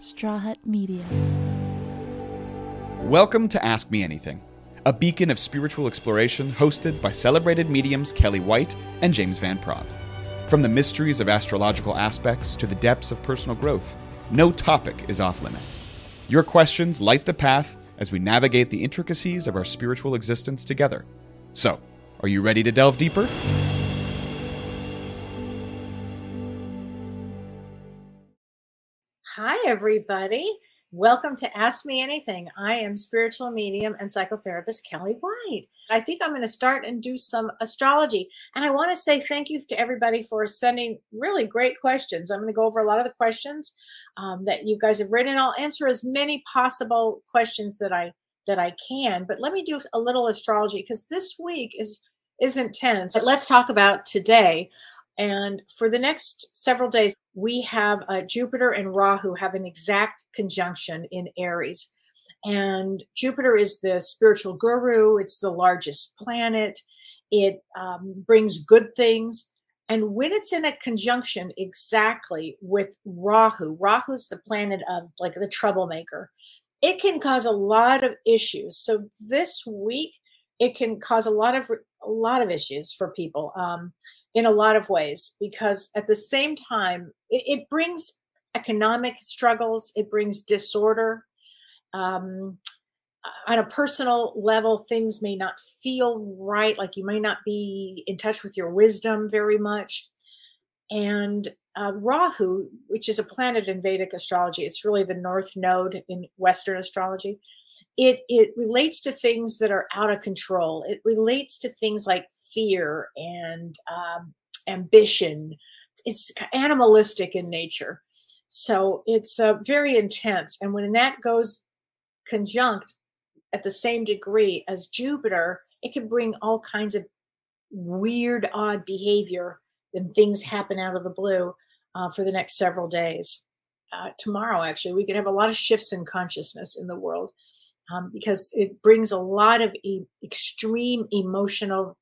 Straw Hut Media. Welcome to Ask Me Anything, a beacon of spiritual exploration hosted by celebrated mediums Kellee White and James Van Praagh. From the mysteries of astrological aspects to the depths of personal growth, no topic is off limits. Your questions light the path as we navigate the intricacies of our spiritual existence together. So, are you ready to delve deeper? Hi, everybody. Welcome to Ask Me Anything. I am spiritual medium and psychotherapist Kellee White. I think I'm going to start and do some astrology. And I want to say thank you to everybody for sending really great questions. I'm going to go over a lot of the questions that you guys have written. I'll answer as many possible questions that I can. But let me do a little astrology because this week is intense. But let's talk about today. And for the next several days, we have Jupiter and Rahu have an exact conjunction in Aries. And Jupiter is the spiritual guru. It's the largest planet. It brings good things. And when it's in a conjunction exactly with Rahu, Rahu's the planet of like the troublemaker. It can cause a lot of issues. So this week, it can cause a lot of issues for people. In a lot of ways, because at the same time, it brings economic struggles, it brings disorder. On a personal level, things may not feel right, like you may not be in touch with your wisdom very much. And Rahu, which is a planet in Vedic astrology, it's really the north node in Western astrology. It relates to things that are out of control. It relates to things like fear and ambition. It's animalistic in nature. So it's very intense. And when that goes conjunct at the same degree as Jupiter, it can bring all kinds of weird, odd behavior and things happen out of the blue for the next several days. Tomorrow, actually, we could have a lot of shifts in consciousness in the world because it brings a lot of extreme emotional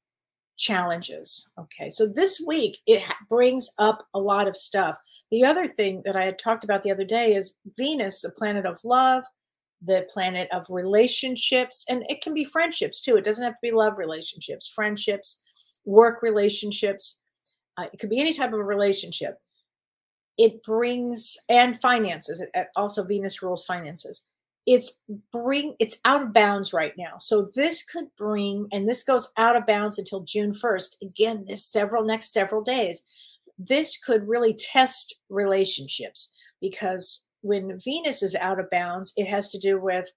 challenges. Okay, so this week it brings up a lot of stuff. The other thing that I had talked about the other day is Venus, the planet of love, the planet of relationships, and it can be friendships too. It doesn't have to be love relationships, friendships, work relationships. It could be any type of a relationship. It brings, and finances. Also, Venus rules finances. It's out of bounds right now. So this could bring, and this goes out of bounds until June 1st. Again, next several days, this could really test relationships because when Venus is out of bounds, it has to do with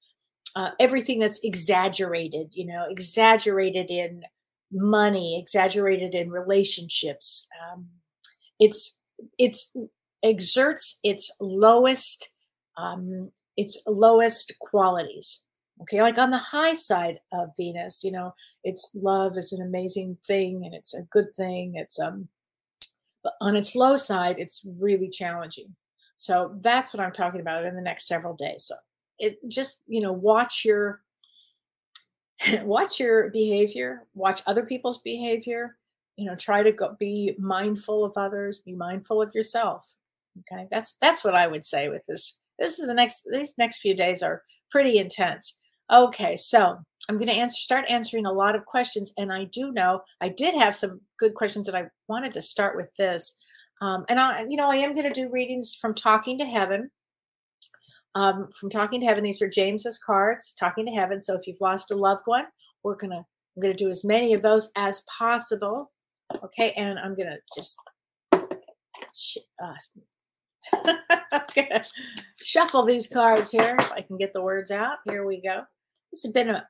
everything that's exaggerated, exaggerated in money, exaggerated in relationships. It exerts its lowest qualities. Okay, like on the high side of Venus, it's love is an amazing thing and it's a good thing. But on its low side, it's really challenging. So that's what I'm talking about in the next several days. So it just, watch your behavior, watch other people's behavior, try to be mindful of others, be mindful of yourself. Okay, that's what I would say with this. These next few days are pretty intense. Okay, so I'm going to start answering a lot of questions. And I do know I did have some good questions that I wanted to start with this. And I am going to do readings from Talking to Heaven. From Talking to Heaven, these are James's cards, Talking to Heaven. So if you've lost a loved one, I'm going to do as many of those as possible. Okay, and I'm going to just I'm gonna shuffle these cards here if I can get the words out. Here we go. This has been not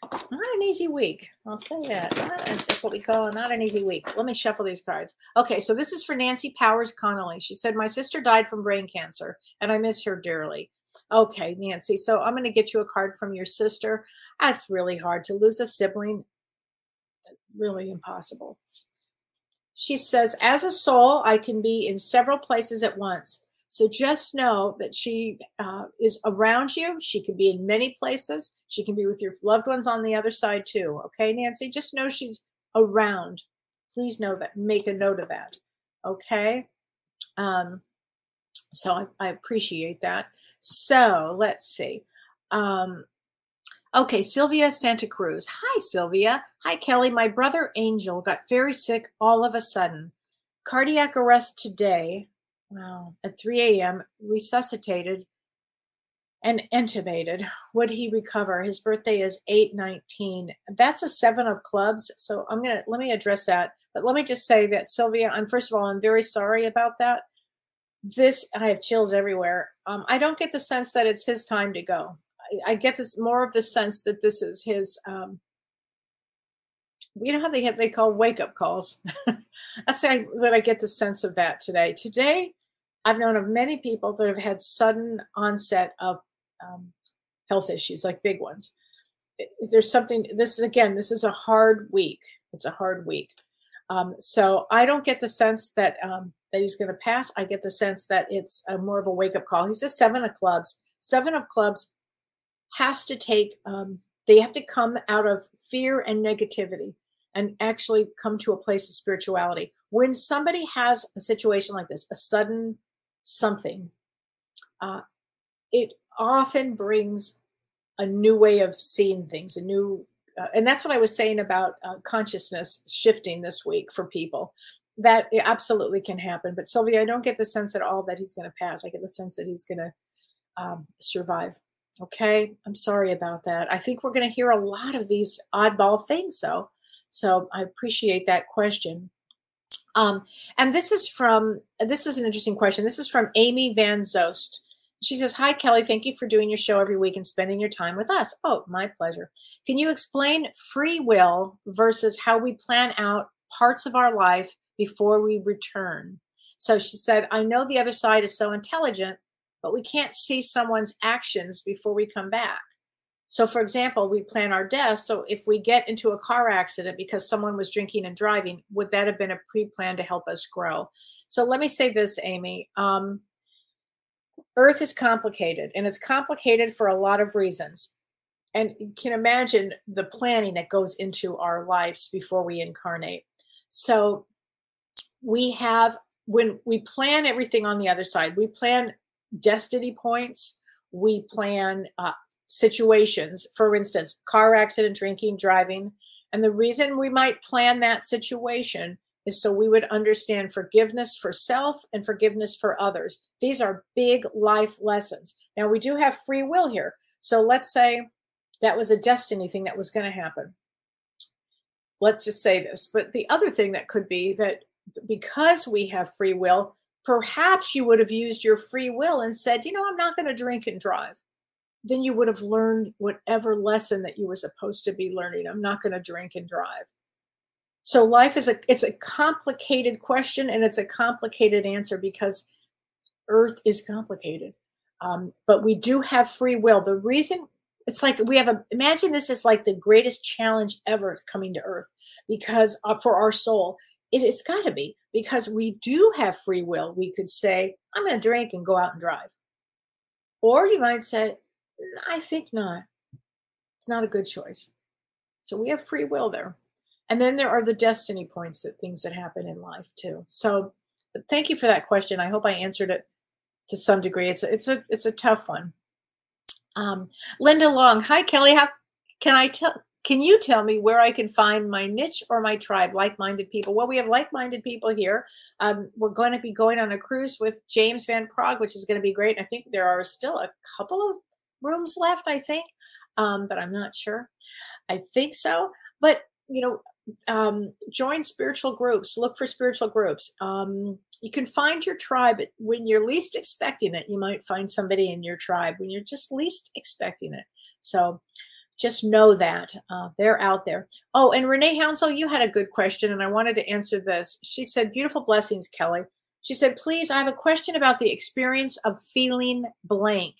an easy week. I'll say that. That's what we call not an easy week. Let me shuffle these cards. Okay, so this is for Nancy Powers Connolly. She said, my sister died from brain cancer, and I miss her dearly. Okay, Nancy, so I'm going to get you a card from your sister. That's really hard to lose a sibling. Really impossible. She says, as a soul, I can be in several places at once. So just know that she is around you. She can be in many places. She can be with your loved ones on the other side too. Okay, Nancy? Just know she's around. Please know that. Make a note of that. Okay? So I appreciate that. So let's see. Um, okay, Sylvia Santa Cruz. Hi, Sylvia. Hi, Kelly. My brother Angel got very sick all of a sudden. Cardiac arrest today. Wow. At 3 a.m., resuscitated and intubated. Would he recover? His birthday is 8/19. That's a 7 of clubs. So let me address that. But let me just say that, Sylvia, first of all, I'm very sorry about that. I have chills everywhere. I don't get the sense that it's his time to go. I get this more of the sense that this is his, you know how they call wake up calls. That's that I get the sense of that today. Today, I've known of many people that have had sudden onset of health issues, like big ones. There's something. This is a hard week. It's a hard week. So I don't get the sense that that he's going to pass. I get the sense that it's more of a wake up call. He's a 7 of clubs. 7 of clubs has to take. They have to come out of fear and negativity and actually come to a place of spirituality. When somebody has a situation like this, a sudden something, it often brings a new way of seeing things, and that's what I was saying about consciousness shifting this week for people. That it absolutely can happen. But Sylvia, I don't get the sense at all that he's going to pass. I get the sense that he's going to survive. Okay, I'm sorry about that. I think we're going to hear a lot of these oddball things, though. So I appreciate that question. And this is an interesting question. This is from Amy Van Zost. She says, hi, Kelly. Thank you for doing your show every week and spending your time with us. Oh, my pleasure. Can you explain free will versus how we plan out parts of our life before we return? So she said, I know the other side is so intelligent, but we can't see someone's actions before we come back. So, for example, we plan our death. So if we get into a car accident because someone was drinking and driving, would that have been a pre-plan to help us grow? So let me say this, Amy. Earth is complicated, and it's complicated for a lot of reasons. And you can imagine the planning that goes into our lives before we incarnate. So when we plan everything on the other side, we plan destiny points, we plan situations, for instance, car accident, drinking, driving. And the reason we might plan that situation is so we would understand forgiveness for self and forgiveness for others. These are big life lessons. Now, we do have free will here. So let's say that was a destiny thing that was going to happen. Let's just say this. But the other thing that could be that because we have free will, perhaps you would have used your free will and said, you know, I'm not going to drink and drive. Then you would have learned whatever lesson that you were supposed to be learning. I'm not going to drink and drive. So life it's a complicated question, and it's a complicated answer because Earth is complicated. But we do have free will. The reason it's like imagine this is like the greatest challenge ever coming to Earth, because for our soul, it's got to be, because we do have free will. We could say, I'm going to drink and go out and drive. Or you might say, I think not. It's not a good choice. So we have free will there. And then there are the destiny points, things that happen in life too. So but thank you for that question. I hope I answered it to some degree. It's a tough one. Linda Long, hi Kelly. How can you tell me where I can find my niche or my tribe, like-minded people? Well, we have like-minded people here. We're going to be going on a cruise with James Van Prague, which is going to be great. I think there are still a couple of rooms left, I think, but I'm not sure. I think so. But, join spiritual groups, look for spiritual groups. You can find your tribe when you're least expecting it. You might find somebody in your tribe when you're just least expecting it. So just know that they're out there. Oh, and Renee Hounsel, you had a good question, and I wanted to answer this. She said, beautiful blessings, Kelly. She said, please, I have a question about the experience of feeling blank.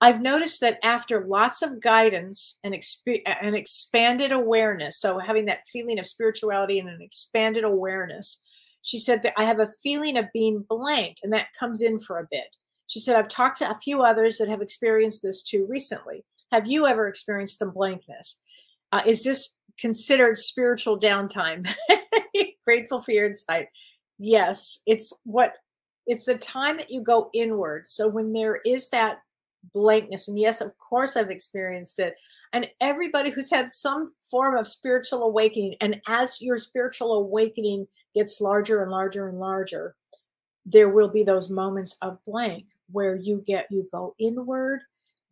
I've noticed that after lots of guidance and an expanded awareness, so having that feeling of spirituality and an expanded awareness, she said that I have a feeling of being blank, and that comes in for a bit. She said, I've talked to a few others that have experienced this too recently. Have you ever experienced some blankness? Is this considered spiritual downtime? Grateful for your insight. Yes, it's what it's the time that you go inward. So when there is that blankness, and yes, of course I've experienced it, and everybody who's had some form of spiritual awakening, and as your spiritual awakening gets larger and larger and larger, there will be those moments of blank where you go inward,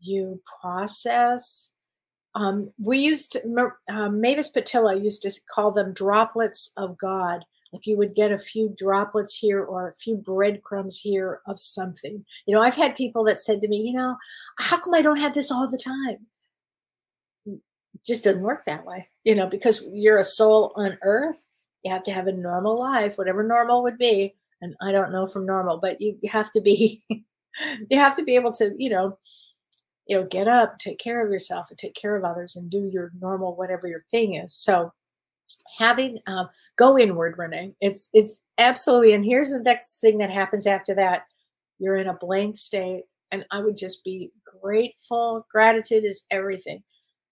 you process. We used to, Mavis Patilla used to call them droplets of God. Like you would get a few droplets here or a few breadcrumbs here of something. You know, I've had people that said to me, you know, how come I don't have this all the time? It just doesn't work that way, you know, because you're a soul on earth. You have to have a normal life, whatever normal would be. And I don't know from normal, but you have to be, you have to be able to, get up, take care of yourself and take care of others and do your normal, whatever your thing is. So having, go inward, Renee, it's absolutely. And here's the next thing that happens after that. You're in a blank state, and I would just be grateful. Gratitude is everything.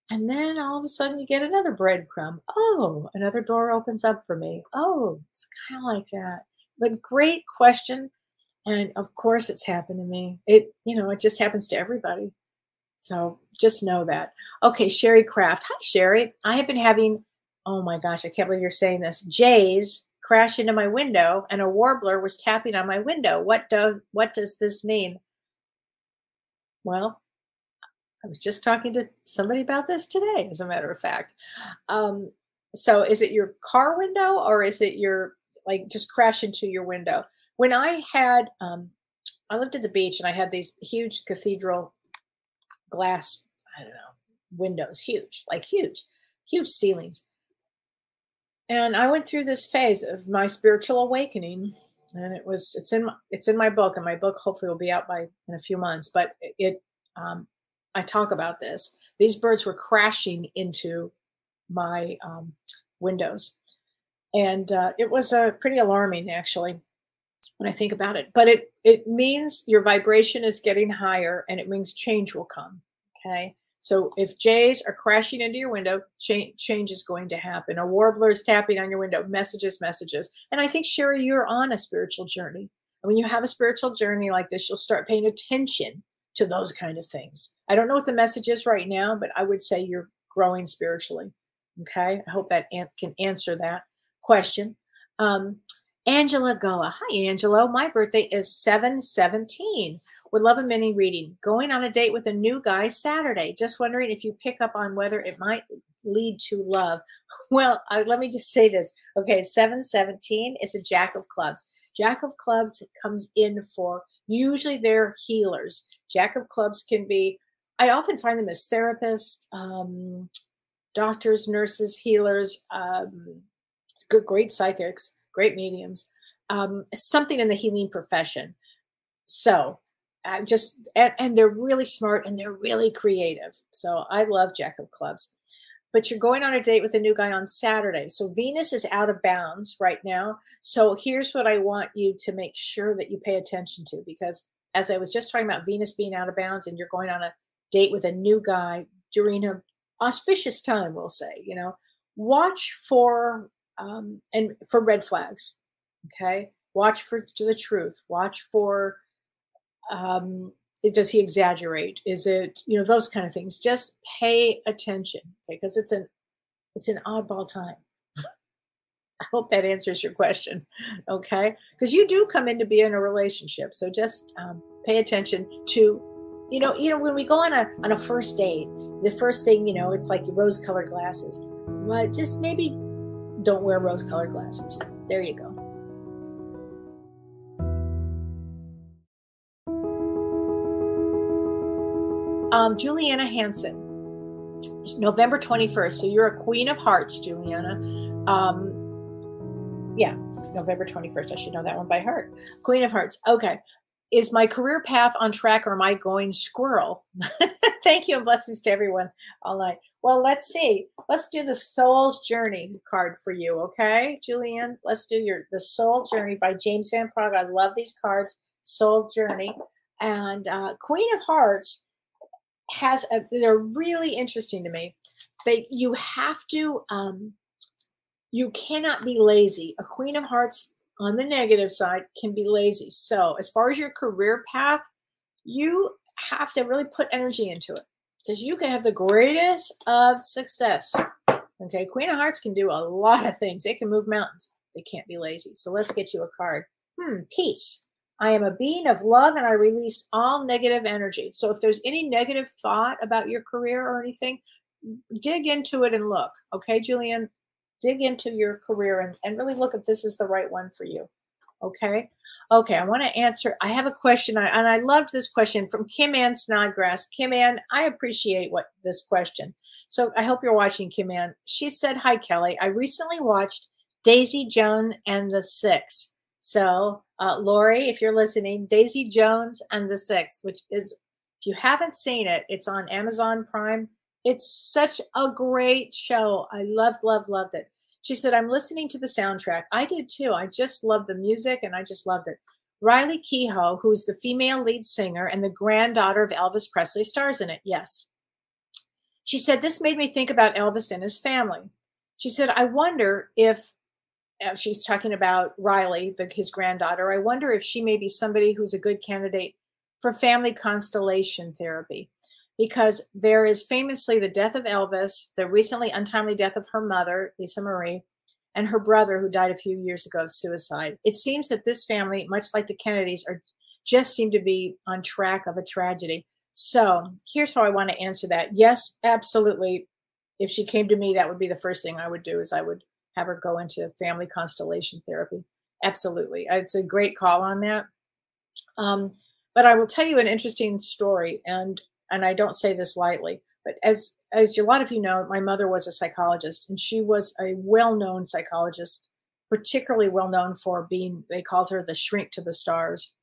And then all of a sudden you get another breadcrumb. Oh, another door opens up for me. Oh, it's kind of like that. But great question. And of course it's happened to me. It just happens to everybody. So just know that. Okay, Sherry Craft. Hi, Sherry. I have been having, oh my gosh, I can't believe you're saying this. Jays crash into my window and a warbler was tapping on my window. What does this mean? Well, I was just talking to somebody about this today, as a matter of fact. So is it your car window, or is it your, like, just crash into your window? When I had, I lived at the beach and I had these huge cathedral glass, I don't know, windows, huge ceilings. And I went through this phase of my spiritual awakening, and it's in my book, and my book hopefully will be out in a few months, but I talk about this. These birds were crashing into my windows. And it was pretty alarming, actually, when I think about it. But it means your vibration is getting higher, and it means change will come. Okay. So if jays are crashing into your window, change is going to happen. A warbler is tapping on your window, messages. And I think, Sherry, you're on a spiritual journey. And when you have a spiritual journey like this, you'll start paying attention to those kind of things. I don't know what the message is right now, but I would say you're growing spiritually. Okay. I hope that can answer that question. Angela Gullah. Hi, Angelo. My birthday is 7/17. Would love a mini reading. Going on a date with a new guy Saturday. Just wondering if you pick up on whether it might lead to love. Well, let me just say this. Okay, 7/17 is a Jack of Clubs. Jack of Clubs comes in for, usually they're healers. Jack of Clubs can be, I often find them as therapists, doctors, nurses, healers, great psychics, great mediums, something in the healing profession. So and they're really smart and they're really creative. So I love Jack of Clubs. But you're going on a date with a new guy on Saturday. So Venus is out of bounds right now. So here's what I want you to make sure that you pay attention to, because as I was just talking about Venus being out of bounds, and you're going on a date with a new guy during an auspicious time, we'll say, watch for red flags. Okay. Watch for the truth. Watch for, does he exaggerate? Is it, those kind of things. Just pay attention, okay? Because it's an oddball time. I hope that answers your question, okay? Because you do come in to be in a relationship, so just pay attention to, when we go on a first date, the first thing, it's like rose-colored glasses. But just maybe don't wear rose-colored glasses. There you go. Juliana Hansen, November 21st. So you're a Queen of Hearts, Juliana. Yeah, November 21st. I should know that one by heart. Queen of Hearts. Okay. Is my career path on track, or am I going squirrel? Thank you, and blessings to everyone all night. Well, let's see. Let's do the Soul's Journey card for you, okay, Julianne? Let's do the Soul Journey by James Van Praagh. I love these cards, Soul Journey. And Queen of Hearts they're really interesting to me. You have to, you cannot be lazy. A Queen of Hearts on the negative side, can be lazy. So as far as your career path, you have to really put energy into it because you can have the greatest of success. Okay, Queen of Hearts can do a lot of things. They can move mountains. They can't be lazy. So let's get you a card. Peace. I am a being of love and I release all negative energy. So if there's any negative thought about your career or anything, dig into it and look. Okay, Julian, dig into your career and really look if this is the right one for you. Okay. Okay. I want to answer. I have a question. And I loved this question from Kim Ann Snodgrass. Kim Ann, I appreciate this question. So I hope you're watching, Kim Ann. She said, hi, Kelly. I recently watched Daisy Jones and the Six. So Lori, if you're listening, Daisy Jones and the Six, which is, if you haven't seen it, it's on Amazon Prime. It's such a great show. I loved it. She said, I'm listening to the soundtrack. I did too. I just loved the music and I just loved it. Riley Keough, who's the female lead singer and the granddaughter of Elvis Presley, stars in it. Yes. She said, this made me think about Elvis and his family. She said, I wonder if, she's talking about Riley, his granddaughter, I wonder if she may be somebody who's a good candidate for family constellation therapy. Because there is famously the death of Elvis, the recently untimely death of her mother, Lisa Marie, and her brother, who died a few years ago of suicide. It seems that this family, much like the Kennedys, just seem to be on track of a tragedy. So here's how I want to answer that. Yes, absolutely. If she came to me, that would be the first thing I would do is I would have her go into family constellation therapy. Absolutely. It's a great call on that. But I will tell you an interesting story, and I don't say this lightly, but as a lot of you know, my mother was a psychologist, and she was a well-known psychologist, particularly well-known for being, they called her the shrink to the stars.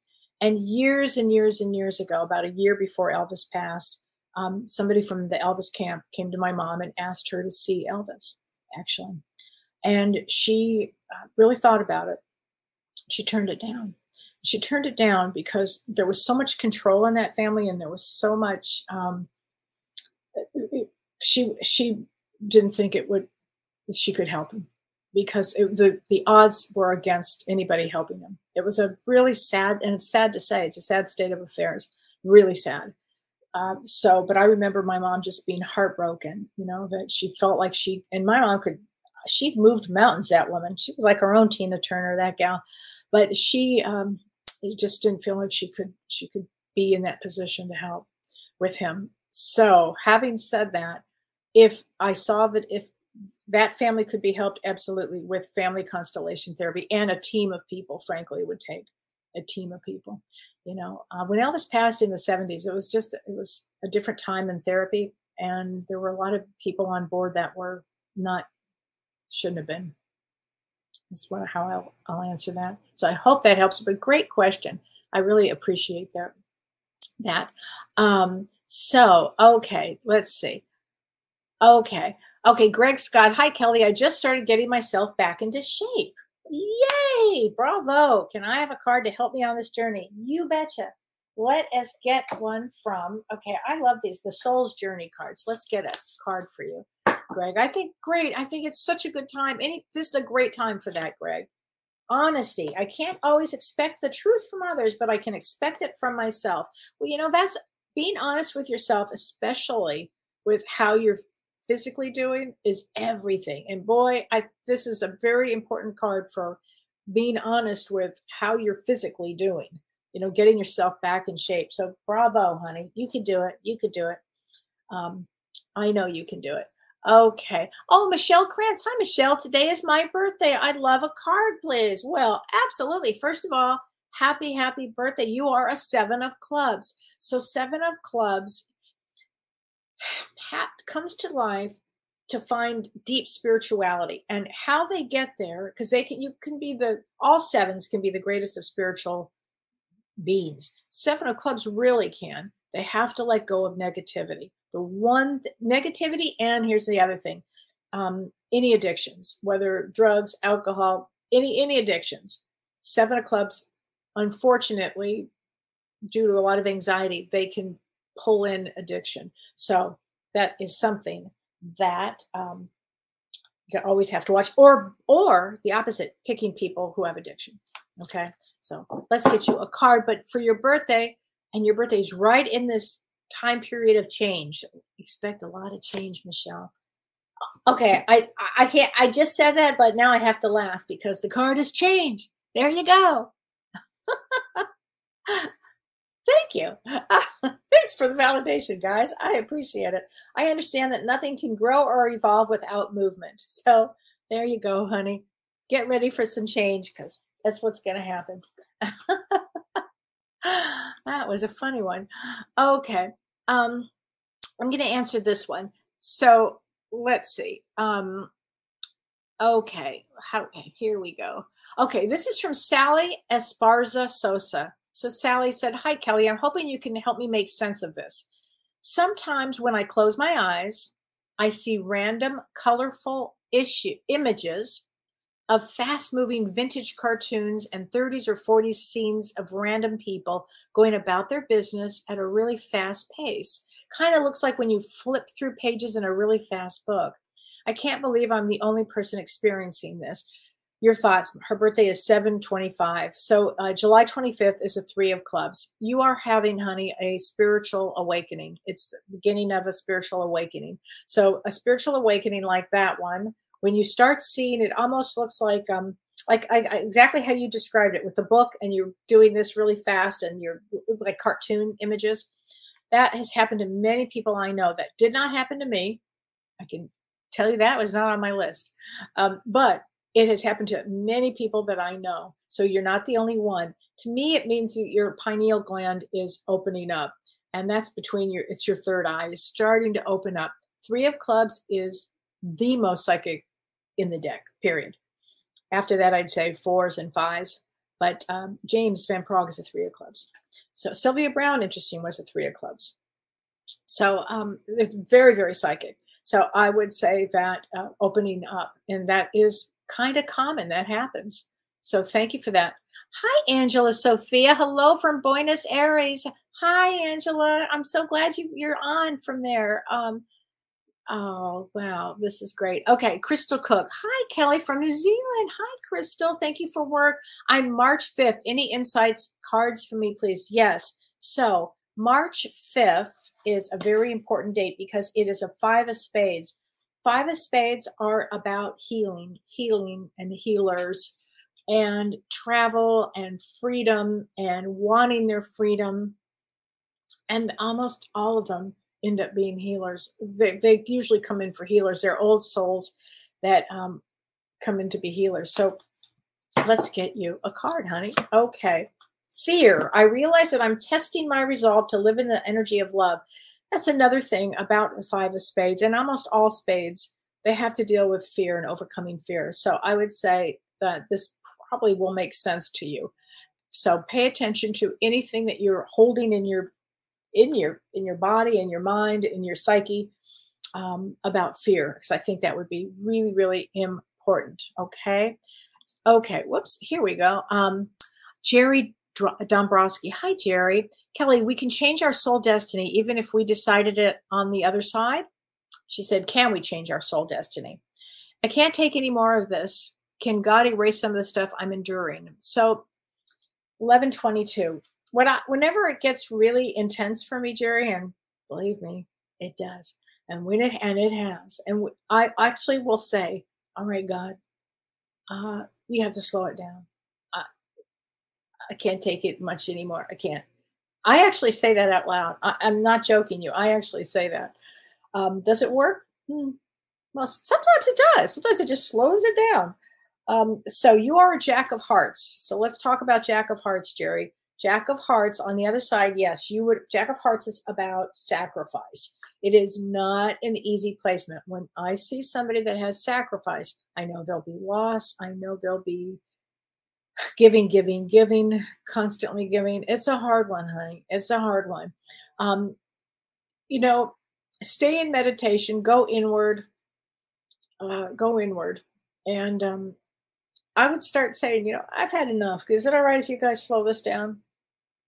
And years and years and years ago, about a year before Elvis passed, somebody from the Elvis camp came to my mom and asked her to see Elvis, actually. And she really thought about it. She turned it down. She turned it down because there was so much control in that family, and there was so much. She didn't think she could help him because the odds were against anybody helping him. It was a really sad, and it's sad to say, it's a sad state of affairs, really sad. But I remember my mom just being heartbroken, that she felt like and my mom she'd moved mountains, that woman. She was like her own Tina Turner, that gal. But she just didn't feel like she could be in that position to help with him. So having said that, if I saw that if that family could be helped, absolutely, with family constellation therapy and a team of people, frankly, it would take a team of people. When Elvis passed in the 70s, it was a different time in therapy, and there were a lot of people on board that were shouldn't have been. That's how I'll answer that. So I hope that helps. But great question. I really appreciate that. So, okay, let's see. Okay, Greg Scott. Hi, Kelly. I just started getting myself back into shape. Yay! Bravo. Can I have a card to help me on this journey? You betcha. Let us get one from, okay, I love these, the Soul's Journey cards. Let's get a card for you, Greg. I think great. I think it's such a good time. This is a great time for that, Greg. Honesty. I can't always expect the truth from others, but I can expect it from myself. Well, that's being honest with yourself, especially with how you're physically doing, is everything. And boy, this is a very important card for being honest with how you're physically doing, getting yourself back in shape. So bravo, honey. You can do it. You could do it. I know you can do it. Okay. Oh, Michelle Krantz. Hi, Michelle. Today is my birthday. I'd love a card, please. Well, absolutely. First of all, happy birthday. You are a 7 of clubs. So 7 of clubs comes to life to find deep spirituality, and how they get there, because all 7s can be the greatest of spiritual beings. 7 of clubs really can. They have to let go of negativity. Negativity, and here's the other thing, any addictions, whether drugs, alcohol, any addictions. 7 of clubs, unfortunately, due to a lot of anxiety, they can pull in addiction. So that is something that You always have to watch, or the opposite, picking people who have addiction. Okay, so let's get you a card. But for your birthday, and your birthday is right in this time period of change. Expect a lot of change, Michelle. Okay, I can't. I just said that, but now I have to laugh because the card has changed. There you go. Thank you. Thanks for the validation, guys. I appreciate it. I understand that nothing can grow or evolve without movement. So there you go, honey. Get ready for some change because that's what's going to happen. That was a funny one. Okay. I'm going to answer this one. So let's see. Okay. Here we go. Okay. This is from Sally Esparza Sosa. So Sally said, "Hi, Kellee. I'm hoping you can help me make sense of this. Sometimes when I close my eyes, I see random colorful images of fast-moving vintage cartoons and 30s or 40s scenes of random people going about their business at a really fast pace. Kind of looks like when you flip through pages in a really fast book. I can't believe I'm the only person experiencing this. Your thoughts?" Her birthday is 7/25. So July 25th is a 3 of clubs. You are having, honey, a spiritual awakening. It's the beginning of a spiritual awakening. So a spiritual awakening like that one, when you start seeing it, almost looks like exactly how you described it with the book, and you're doing this really fast and you're like cartoon images. That has happened to many people I know. That did not happen to me. I can tell you that was not on my list. But it has happened to many people that I know. So you're not the only one. To me, it means that your pineal gland is opening up. And that's it's your third eye is starting to open up. 3 of clubs is the most psychic in the deck, period. After that, I'd say 4s and 5s. But James Van Praagh is a 3 of clubs. So Sylvia Brown, interesting, was a 3 of clubs. So it's very, very psychic. So I would say that opening up, and that is kind of common. That happens. So thank you for that. Hi, Angela Sophia. Hello from Buenos Aires. Hi, Angela. I'm so glad you're on from there. Oh, wow. This is great. Okay. Crystal Cook. Hi, Kellee from New Zealand. Hi, Crystal. Thank you for work. I'm March 5th. Any insights, cards for me, please? Yes. So March 5th is a very important date because it is a 5 of spades. 5 of spades are about healing and healers and travel and freedom and wanting their freedom. And almost all of them end up being healers. They usually come in for healers. They're old souls that come in to be healers. So let's get you a card, honey. Okay. Fear. I realize that I'm testing my resolve to live in the energy of love. That's another thing about the 5 of spades, and almost all spades, they have to deal with fear and overcoming fear. So I would say that this probably will make sense to you. So pay attention to anything that you're holding in your body, in your mind, in your psyche about fear, because I think that would be really, really important. Okay. Whoops. Here we go. Jerry Dombrowski. Hi, Jerry. Kellee, we can change our soul destiny even if we decided it on the other side. She said, can we change our soul destiny? I can't take any more of this. Can God erase some of the stuff I'm enduring? So 11/22. Whenever it gets really intense for me, Jerry, and believe me, it does. And it has. And I actually will say, all right, God, you have to slow it down. I can't take it much anymore. I can't. I actually say that out loud. I'm not joking you. I actually say that. Does it work? Well, sometimes it does. Sometimes it just slows it down. So you are a Jack of Hearts. So let's talk about Jack of Hearts, Jerry. Jack of Hearts on the other side, yes, you would. Jack of Hearts is about sacrifice. It is not an easy placement. When I see somebody that has sacrifice, I know there'll be loss. I know there'll be giving, constantly giving. It's a hard one, honey. It's a hard one. Stay in meditation, go inward. And I would start saying, I've had enough. Is it all right if you guys slow this down?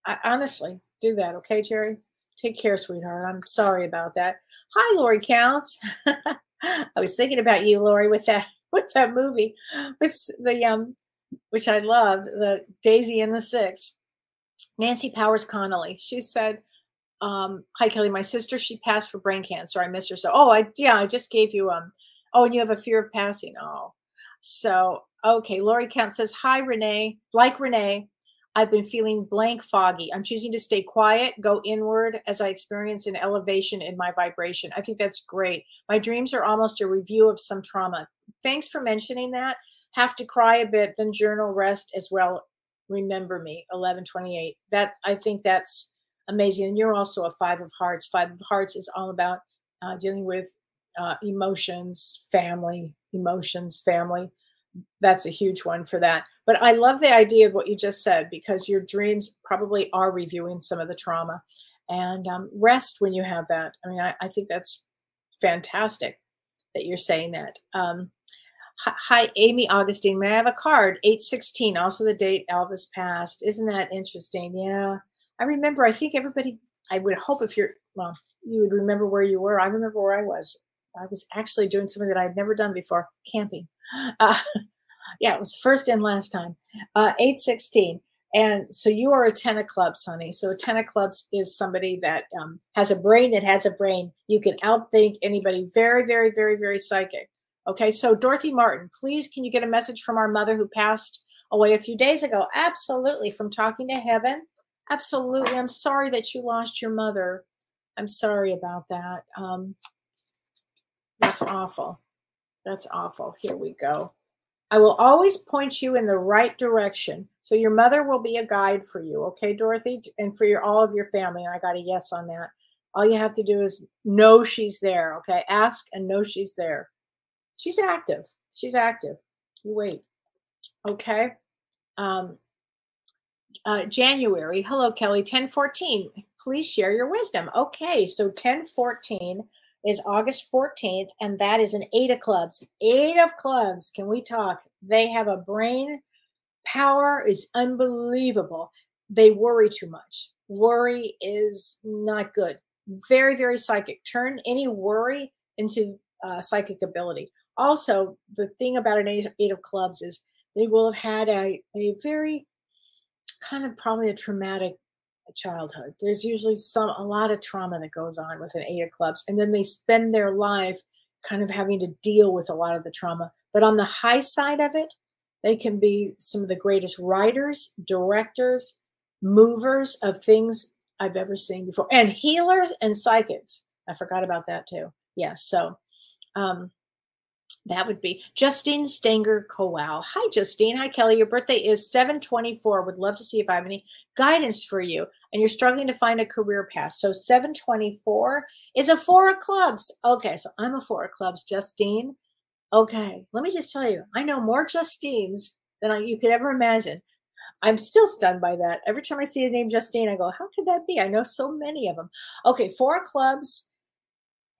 I honestly do that. Okay, Jerry? Take care, sweetheart. I'm sorry about that. Hi, Lori Counts. I was thinking about you, Lori, with that movie, with the which I loved, the Daisy and the Six. Nancy Powers Connolly. She said, "Hi Kelly, my sister, she passed for brain cancer. I miss her so." Oh, I just gave you Oh, and you have a fear of passing. Oh, so okay. Lori Count says, "Hi Renee, like Renee. I've been feeling blank foggy. I'm choosing to stay quiet, go inward as I experience an elevation in my vibration." I think that's great. My dreams are almost a review of some trauma. Thanks for mentioning that. Have to cry a bit, then journal, rest as well. Remember me, 1128. I think that's amazing. And you're also a Five of Hearts. Five of Hearts is all about dealing with emotions, family, family. That's a huge one for that. But I love the idea of what you just said, because your dreams probably are reviewing some of the trauma. And rest when you have that. I mean, I think that's fantastic that you're saying that. Hi, Amy Augustine. May I have a card? 8/16, also the date Elvis passed. Isn't that interesting? Yeah. I remember, I think everybody, I would hope if you would remember where you were. I remember where I was. I was actually doing something that I'd never done before, camping. Yeah, it was first and last time. 8/16. And so you are a 10 of clubs, honey. So a 10 of clubs is somebody that has a brain that has a brain. You can outthink anybody. Very, very, very, very psychic. Okay, so Dorothy Martin, please, can you get a message from our mother who passed away a few days ago? Absolutely, from Talking to Heaven. Absolutely. I'm sorry that you lost your mother. I'm sorry about that. That's awful. That's awful. Here we go. I will always point you in the right direction. So your mother will be a guide for you. Okay, Dorothy? And for all of your family. I got a yes on that. All you have to do is know she's there. Okay, ask and know she's there. She's active. She's active. You wait. Okay. January. Hello, Kelly. 10/14. Please share your wisdom. Okay, so 10/14 is August 14th, and that is an 8 of clubs. 8 of clubs. Can we talk? They have a brain power is unbelievable. They worry too much. Worry is not good. Very, very psychic. Turn any worry into psychic ability. Also, the thing about an 8 of clubs is they will have had a very kind of probably a traumatic childhood. There's usually a lot of trauma that goes on with an 8 of clubs, and then they spend their life kind of having to deal with a lot of the trauma. But on the high side of it, they can be some of the greatest writers, directors, movers of things I've ever seen before, and healers and psychics. I forgot about that too. Yes, so that would be Justine Stanger Kowal. Hi, Justine. Hi, Kelly. Your birthday is 7/24. Would love to see if I have any guidance for you. And you're struggling to find a career path. So 7/24 is a 4 of clubs. Okay, so I'm a 4 of clubs, Justine. Okay, let me just tell you, I know more Justines than you could ever imagine. I'm still stunned by that. Every time I see the name Justine, I go, how could that be? I know so many of them. Okay, 4 of clubs.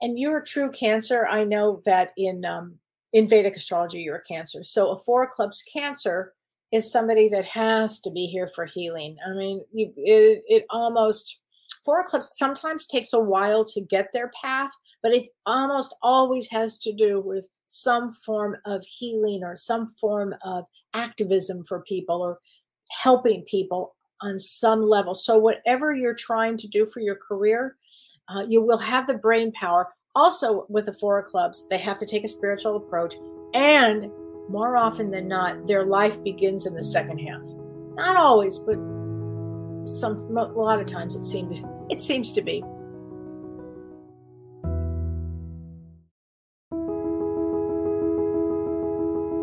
And you're a true Cancer. I know that in Vedic astrology, you're a Cancer. So a 4 of clubs Cancer is somebody that has to be here for healing. I mean, it almost, 4 of clubs sometimes takes a while to get their path, but it almost always has to do with some form of healing or some form of activism for people or helping people on some level. So whatever you're trying to do for your career, you will have the brain power. Also, with the 4 of clubs, they have to take a spiritual approach, and more often than not, their life begins in the second half. Not always, but a lot of times it seems to be.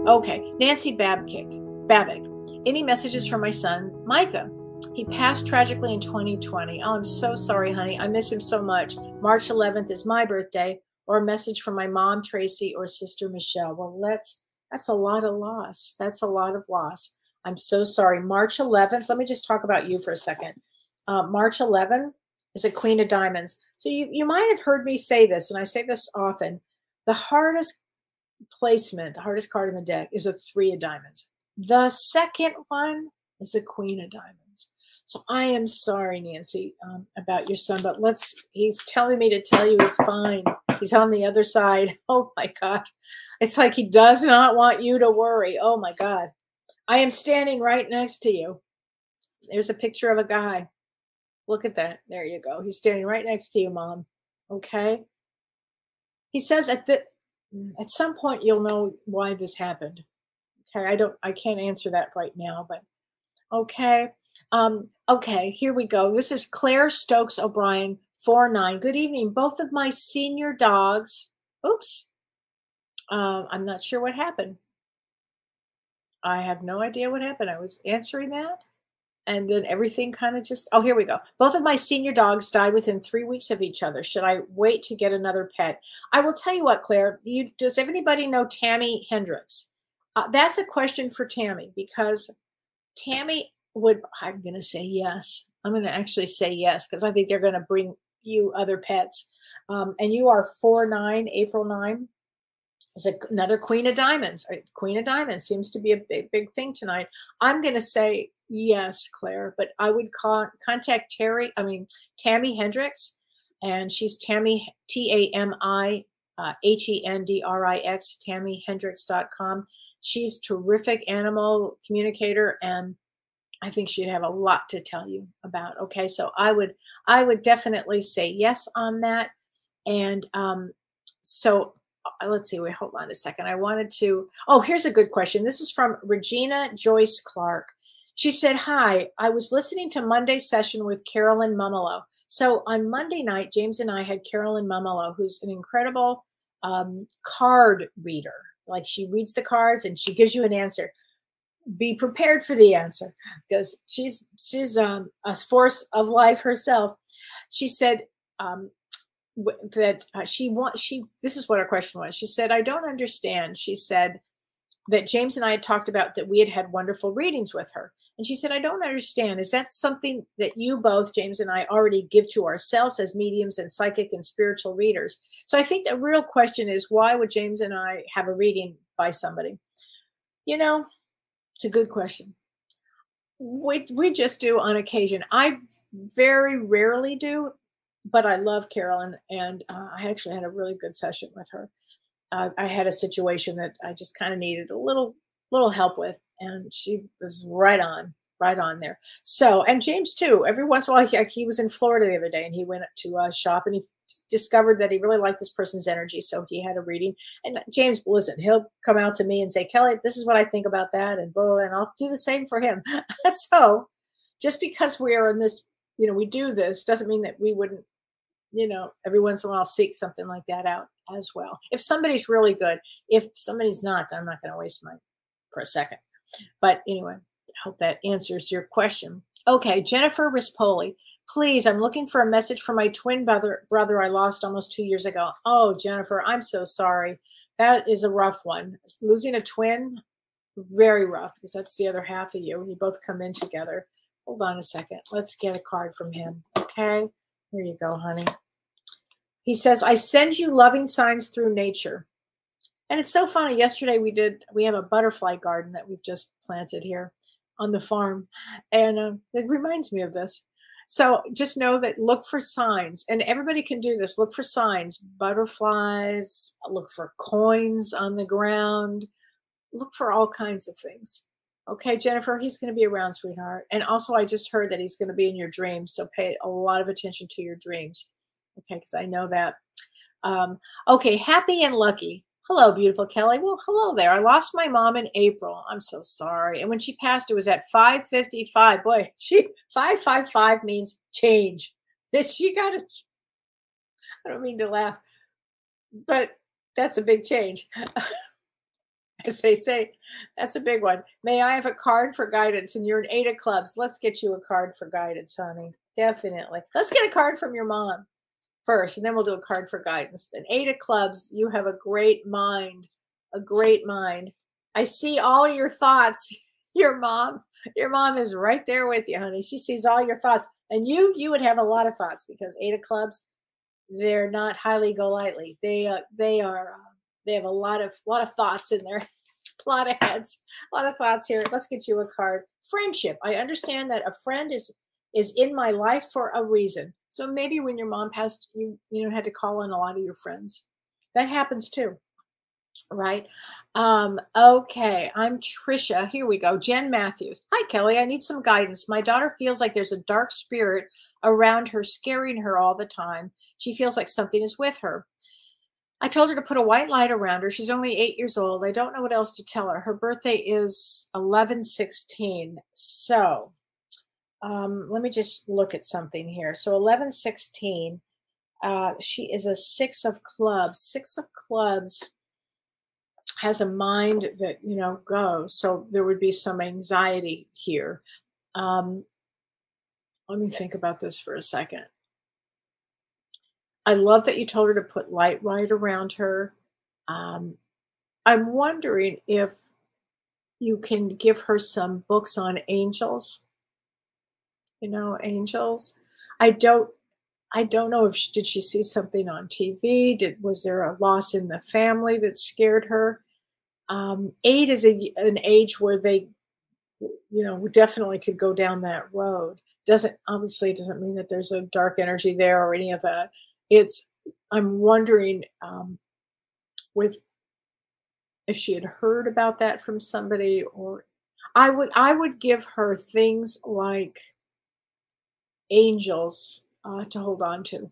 Okay, Nancy Babick. Any messages for my son, Micah? He passed tragically in 2020. Oh, I'm so sorry, honey. I miss him so much. March 11th is my birthday. Or a message from my mom, Tracy, or sister, Michelle. Well, that's a lot of loss. That's a lot of loss. I'm so sorry. March 11th, let me just talk about you for a second. March 11th is a Queen of Diamonds. So you might have heard me say this, and I say this often. The hardest placement, the hardest card in the deck is a 3 of Diamonds. The second one is a Queen of Diamonds. So I am sorry, Nancy, about your son, but he's telling me to tell you he's fine. He's on the other side. Oh my God. It's like he does not want you to worry. Oh my God. I am standing right next to you. There's a picture of a guy. Look at that. There you go. He's standing right next to you, Mom. Okay. He says at some point you'll know why this happened. Okay. I can't answer that right now, but okay. Okay, here we go. This is Claire Stokes O'Brien, 49. Good evening. Both of my senior dogs. Oops. I'm not sure what happened. I have no idea what happened. I was answering that. And then everything kind of just, oh, here we go. Both of my senior dogs died within 3 weeks of each other. Should I wait to get another pet? I will tell you what, Claire, does anybody know Tammy Hendricks? That's a question for Tammy, because Tammy I'm going to say yes. I'm going to actually say yes, because I think they're going to bring you other pets. And you are 4/9, April 9. It's another Queen of Diamonds. Queen of Diamonds seems to be a big thing tonight. I'm going to say yes, Claire, but I would contact Tammy Hendricks, and she's Tammy, TAMI HENDRIX, TammyHendricks.com. She's terrific animal communicator, and I think she'd have a lot to tell you about. Okay, so I would definitely say yes on that. And so let's see. Wait, hold on a second. I wanted to. Oh, here's a good question. This is from Regina Joyce Clark. She said, "Hi, I was listening to Monday's session with Carolyn Mumolo. So on Monday night, James and I had Carolyn Mumolo, who's an incredible card reader. Like, she reads the cards and she gives you an answer. Be prepared for the answer, because she's a force of life herself." She said that this is what her question was. She said, "I don't understand." She said that James and I had talked about that we had wonderful readings with her. And she said, "I don't understand. Is that something that you both, James and I, already give to ourselves as mediums and psychic and spiritual readers?" So I think the real question is, why would James and I have a reading by somebody? You know, it's a good question. We just do on occasion. I very rarely do, but I love Carolyn, and I actually had a really good session with her. I had a situation that I just kind of needed a little help with, and she was right on there. So, and James too. Every once in a while, he was in Florida the other day, and he went to a shop, and he discovered that he really liked this person's energy, so he had a reading. And James, listen, he'll come out to me and say, "Kelly, this is what I think about that," and blah, and I'll do the same for him. So, just because we are in this, we do this, doesn't mean that we wouldn't, every once in a while seek something like that out as well. If somebody's really good. If somebody's not, then I'm not going to waste mine for a second. But anyway, I hope that answers your question. Okay, Jennifer Rispoli. Please, I'm looking for a message for my twin brother I lost almost 2 years ago. Oh, Jennifer, I'm so sorry. That is a rough one. Losing a twin, very rough, because that's the other half of you, and you both come in together. Hold on a second. Let's get a card from him. Okay, here you go, honey. He says, "I send you loving signs through nature." And it's so funny. Yesterday we have a butterfly garden that we've just planted here on the farm. And it reminds me of this. So just know that, look for signs, and everybody can do this. Look for signs, butterflies, look for coins on the ground, look for all kinds of things. Okay, Jennifer, he's going to be around, sweetheart. And also, I just heard that he's going to be in your dreams. So pay a lot of attention to your dreams. Okay, because I know that. Okay, happy and lucky. Hello, beautiful Kelly. Well, hello there. I lost my mom in April. I'm so sorry. And when she passed, it was at 5:55. Boy, 555 means change. She got it. I don't mean to laugh, but that's a big change. As they say, that's a big one. May I have a card for guidance? And you're an 8 of clubs. Let's get you a card for guidance, honey. Definitely. Let's get a card from your mom first, and then we'll do a card for guidance. An 8 of clubs, you have a great mind, a great mind. I see all your thoughts. Your mom is right there with you, honey. She sees all your thoughts, and you would have a lot of thoughts, because 8 of clubs, they're not highly go lightly. They have a lot of thoughts in there, a lot of heads, a lot of thoughts here. Let's get you a card. Friendship. I understand that a friend is in my life for a reason. So maybe when your mom passed, you had to call on a lot of your friends. That happens too, right? Okay, I'm Trisha. Here we go. Jen Matthews. Hi, Kelly. I need some guidance. My daughter feels like there's a dark spirit around her, scaring her all the time. She feels like something is with her. I told her to put a white light around her. She's only 8 years old. I don't know what else to tell her. Her birthday is 11/16. So let me just look at something here. So 11/16, she is a 6 of clubs. 6 of clubs has a mind that, goes. So there would be some anxiety here. Let me think about this for a second. I love that you told her to put light right around her. I'm wondering if you can give her some books on angels. Angels. I don't know if did she see something on TV? Was there a loss in the family that scared her? 8 is an age where they, definitely could go down that road. Obviously it doesn't mean that there's a dark energy there or any of that. I'm wondering if she had heard about that from somebody, or I would give her things like angels to hold on to.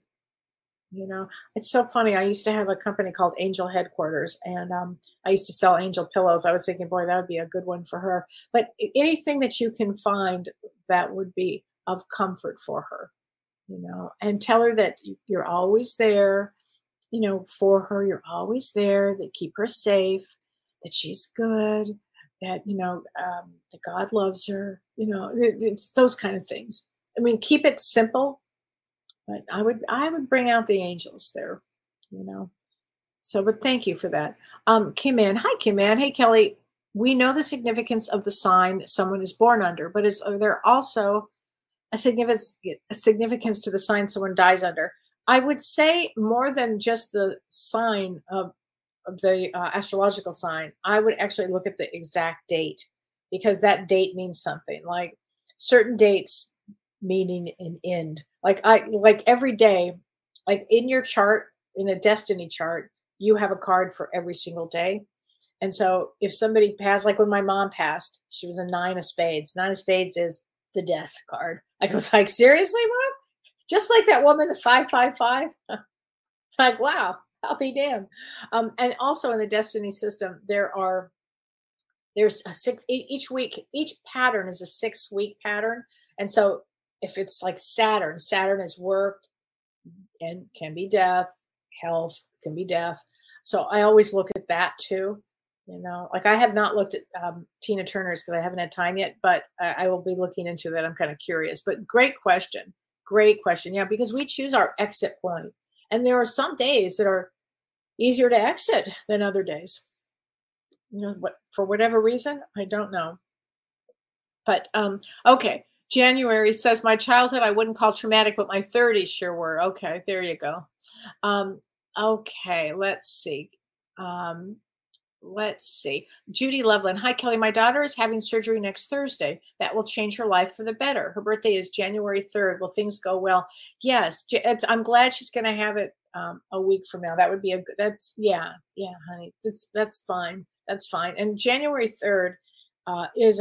It's so funny. I used to have a company called Angel Headquarters, and I used to sell angel pillows. I was thinking, boy, that would be a good one for her. But anything that you can find that would be of comfort for her, and tell her that you're always there, for her. You're always there, that keep her safe, that she's good, that, that God loves her, it's those kind of things. I mean, keep it simple, but I would bring out the angels there, So, but thank you for that. Kim Ann. Hi, Kim Ann. Hey, Kelly. We know the significance of the sign someone is born under, but is there also a significance to the sign someone dies under? I would say more than just the sign of the astrological sign. I would actually look at the exact date, because that date means something. Like certain dates meaning an end. Like every day, like in your chart, in a destiny chart, you have a card for every single day. And so if somebody passed, like when my mom passed, she was a 9 of spades. 9 of spades is the death card. I was like, seriously, Mom? Just like that woman, the 555. Like, wow, I'll be damned. And also in the destiny system, there's a 6 each week. Each pattern is a 6-week pattern. And so if it's like Saturn is work and can be death, health can be death. So I always look at that too. Like I have not looked at Tina Turner's because I haven't had time yet, but I will be looking into that. I'm kind of curious, but great question. Great question. Yeah, because we choose our exit point. And there are some days that are easier to exit than other days. For whatever reason, I don't know. But okay. January says, my childhood I wouldn't call traumatic, but my 30s sure were. Okay, there you go. Okay, let's see. Judy Loveland. Hi, Kelly. My daughter is having surgery next Thursday. That will change her life for the better. Her birthday is January 3rd. Will things go well? Yes. I'm glad she's going to have it a week from now. That would be yeah, honey. That's fine. That's fine. And January 3rd is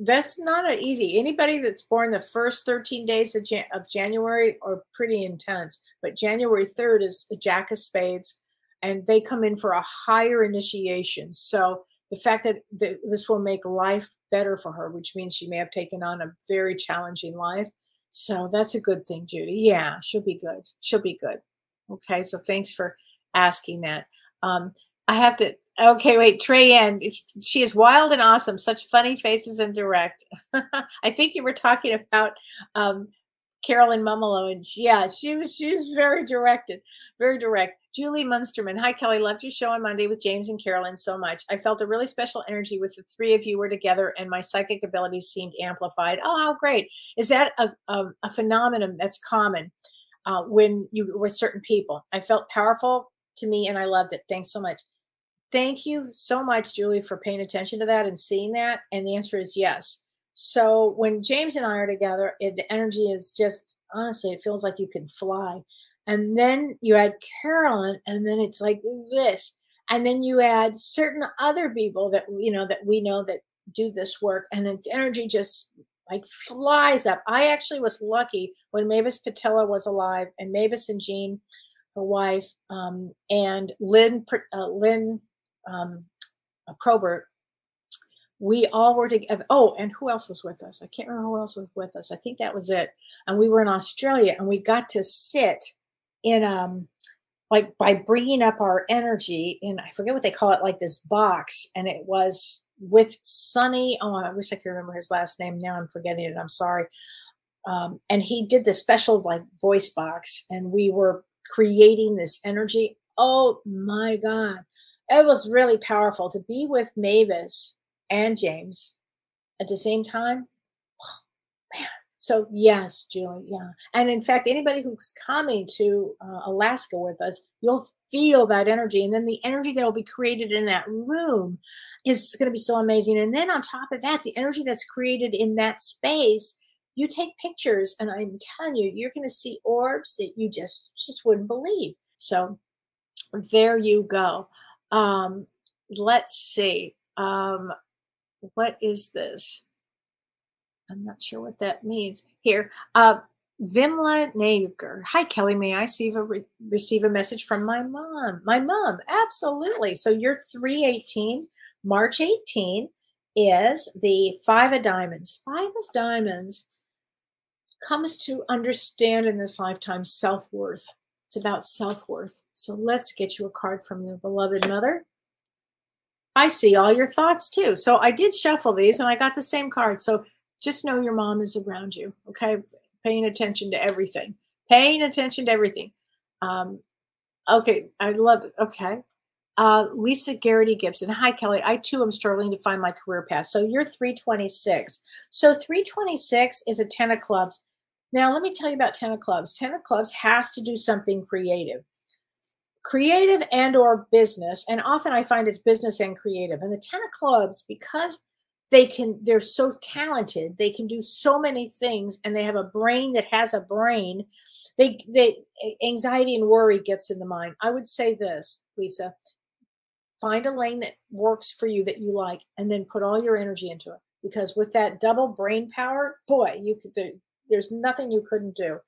that's not easy. Anybody that's born the first 13 days of January are pretty intense. But January 3rd is a Jack of Spades, and they come in for a higher initiation. So the fact that this will make life better for her, which means she may have taken on a very challenging life. So that's a good thing, Judy. Yeah, she'll be good. She'll be good. Okay, so thanks for asking that. I have to, okay, wait, Trey Ann, she is wild and awesome. Such funny faces and direct. I think you were talking about Carolyn Mumolo, and yeah, she was very directed, very direct. Julie Munsterman. Hi, Kelly. Loved your show on Monday with James and Carolyn so much. I felt a really special energy with the 3 of you were together, and my psychic abilities seemed amplified. Oh, how great. Is that a phenomenon that's common when you with certain people? I felt powerful to me, and I loved it. Thanks so much. Thank you so much, Julie, for paying attention to that and seeing that. And the answer is yes. So when James and I are together, the energy is just, honestly, it feels like you can fly. And then you add Carolyn, and then it's like this. And then you add certain other people that we know that do this work, and its energy just like flies up. I actually was lucky when Mavis Patella was alive, and Mavis and Jean, her wife, and Lynn Probert, we all were together. Oh, and who else was with us? I can't remember who else was with us. I think that was it. And we were in Australia, and we got to sit in like by bringing up our energy in, I forget what they call it, like this box, and it was with Sonny. Oh, I wish I could remember his last name. Now I'm forgetting it. I'm sorry. And he did this special like voice box, and we were creating this energy. Oh my God. It was really powerful to be with Mavis and James at the same time. Oh, man. So yes, Julie, yeah. And in fact, anybody who's coming to Alaska with us, you'll feel that energy. And then the energy that will be created in that room is going to be so amazing. And then on top of that, the energy that's created in that space, you take pictures, and I'm telling you, you're going to see orbs that you just wouldn't believe. So there you go. Let's see. What is this? I'm not sure what that means. Here, Vimla Nagar. Hi, Kelly. May I receive a message from my mom? My mom, absolutely. So you're 318. March 18 is the 5 of Diamonds. 5 of Diamonds comes to understand in this lifetime self-worth. It's about self-worth. So let's get you a card from your beloved mother. I see all your thoughts too. So I did shuffle these, and I got the same card. So just know your mom is around you, okay? Paying attention to everything. Paying attention to everything. Okay, I love it. Okay. Lisa Garrity Gibson. Hi, Kelly. I, too, am struggling to find my career path. So you're 326. So 326 is a 10 of clubs. Now, let me tell you about 10 of clubs. 10 of clubs has to do something creative. Creative and or business. And often I find it's business and creative. And the 10 of clubs, because they're so talented, they can do so many things, and they have a brain that has a brain. Anxiety and worry gets in the mind. I would say this, Lisa, find a lane that works for you, that you like, and then put all your energy into it. Because with that double brain power, boy, there's nothing you couldn't do.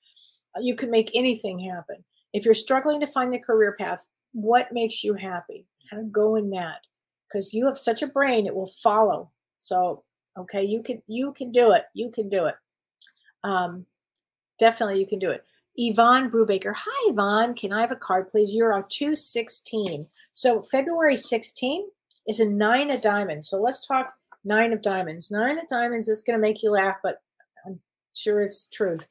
You can make anything happen. If you're struggling to find the career path, what makes you happy? Kind of go in that, because you have such a brain, it will follow. So, okay, you can do it. You can do it. Definitely you can do it. Yvonne Brubaker. Hi, Yvonne. Can I have a card, please? You're on 216. So February 16 is a 9 of Diamonds. So let's talk 9 of Diamonds. 9 of Diamonds is going to make you laugh, but I'm sure it's truth.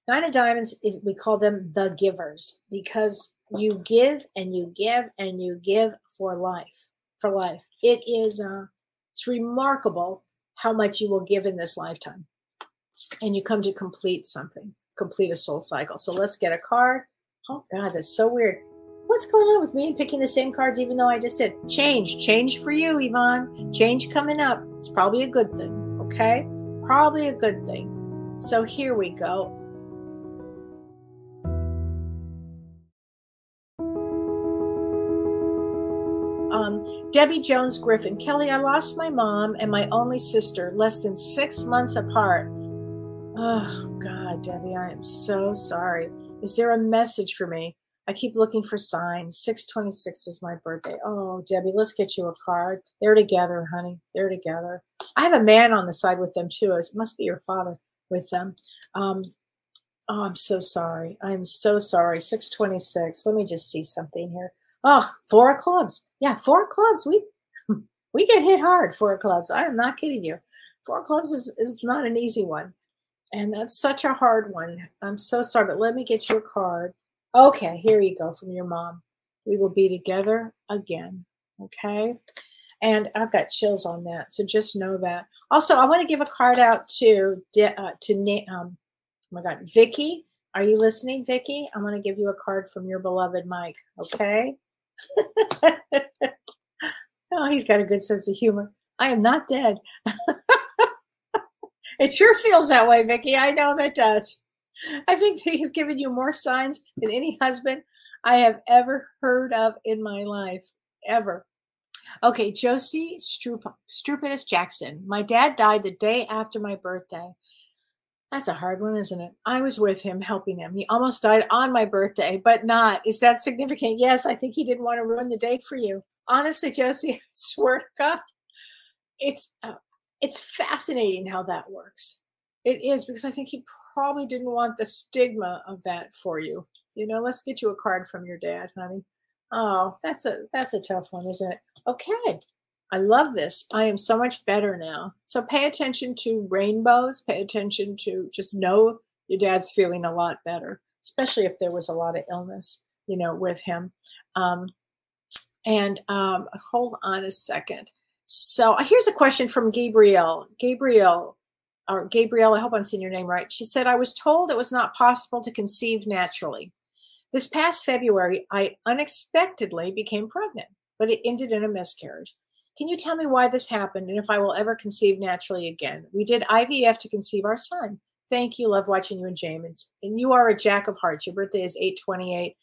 9 of Diamonds is, we call them the givers, because you give and you give and you give for life. For life. It is it's remarkable how much you will give in this lifetime. And you come to complete something, complete a soul cycle. So let's get a card. Oh, God, that's so weird. What's going on with me and picking the same cards even though I just did? Change for you, Yvonne. Change coming up. It's probably a good thing, okay? Probably a good thing. So here we go. Debbie Jones Griffin. Kelly, I lost my mom and my only sister less than 6 months apart. Oh, God, Debbie, I am so sorry. Is there a message for me? I keep looking for signs. 6/26 is my birthday. Oh, Debbie, let's get you a card. They're together, honey. They're together. I have a man on the side with them, too. It must be your father with them. Oh, I'm so sorry. I'm so sorry. 6/26. Let me just see something here. Oh, 4 of clubs. Yeah, 4 of clubs. We get hit hard, 4 of clubs. I am not kidding you. 4 of clubs is not an easy one. And that's such a hard one. I'm so sorry, but let me get your card. Okay, here you go from your mom. We will be together again. Okay? And I've got chills on that, so just know that. Also, I want to give a card out to oh my God, Vicky. Are you listening, Vicky? I'm going to give you a card from your beloved Mike. Okay? Oh, he's got a good sense of humor. I am not dead. It sure feels that way, Vicky. I know that does. I think he's given you more signs than any husband I have ever heard of in my life, ever. Okay, Josie Stupidus Jackson. My dad died the day after my birthday. That's a hard one, isn't it? I was with him, helping him. He almost died on my birthday, but not. Is that significant? Yes, I think he didn't want to ruin the date for you. Honestly, Josie, I swear to God, it's fascinating how that works. It is, because I think he probably didn't want the stigma of that for you. You know, let's get you a card from your dad, honey. Oh, that's a tough one, isn't it? Okay. I love this. I am so much better now. So pay attention to rainbows. Pay attention to, just know your dad's feeling a lot better, especially if there was a lot of illness, you know, with him. Hold on a second. So here's a question from Gabrielle. Gabrielle, I hope I'm saying your name right. She said, I was told it was not possible to conceive naturally. This past February, I unexpectedly became pregnant, but it ended in a miscarriage. Can you tell me why this happened and if I will ever conceive naturally again? We did IVF to conceive our son. Thank you. Love watching you and James. And you are a Jack of Hearts. Your birthday is 8/28.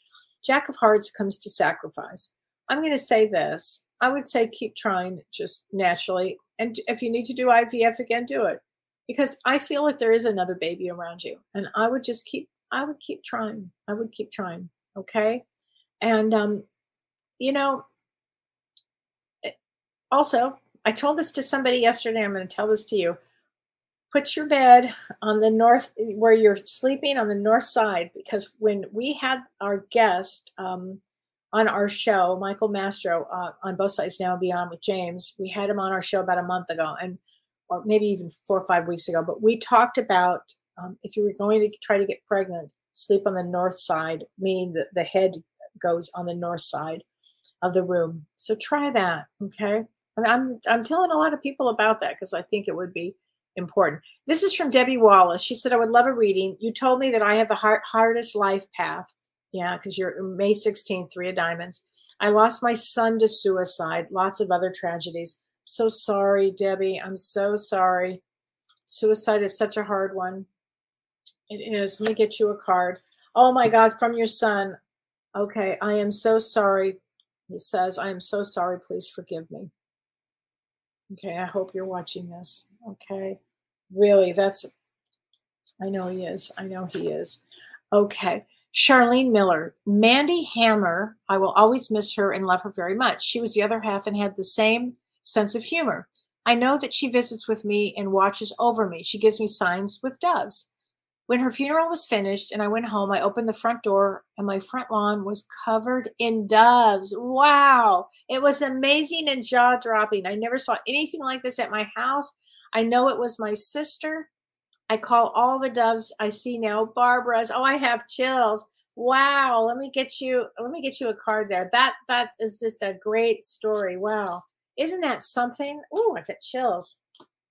Jack of Hearts comes to sacrifice. I'm going to say this. I would say keep trying just naturally. And if you need to do IVF again, do it. Because I feel like there is another baby around you. And I would keep trying. I would keep trying. Okay. And, you know, also, I told this to somebody yesterday. I'm going to tell this to you. Put your bed on the north, where you're sleeping, on the north side, because when we had our guest on our show, Michael Mastro, on Both Sides Now and Beyond with James, we had him on our show about a month ago, or maybe even 4 or 5 weeks ago. But we talked about if you were going to try to get pregnant, sleep on the north side, meaning that the head goes on the north side of the room. So try that, okay? I'm telling a lot of people about that because I think it would be important. This is from Debbie Wallace. She said, I would love a reading. You told me that I have the hardest life path. Yeah, because you're May 16th, 3 of diamonds. I lost my son to suicide, lots of other tragedies. So sorry, Debbie. I'm so sorry. Suicide is such a hard one. It is. Let me get you a card. Oh my God, from your son. Okay, I am so sorry. He says, I am so sorry. Please forgive me. Okay, I hope you're watching this. Okay, really, I know he is. I know he is. Okay, Charlene Miller. Mandy Hammer, I will always miss her and love her very much. She was the other half and had the same sense of humor. I know that she visits with me and watches over me. She gives me signs with doves. When her funeral was finished and I went home, I opened the front door and my front lawn was covered in doves. Wow. It was amazing and jaw-dropping. I never saw anything like this at my house. I know it was my sister. I call all the doves I see now Barbara's. Oh, I have chills. Wow. Let me get you a card there. That is just a great story. Wow. Isn't that something? Oh, I got chills.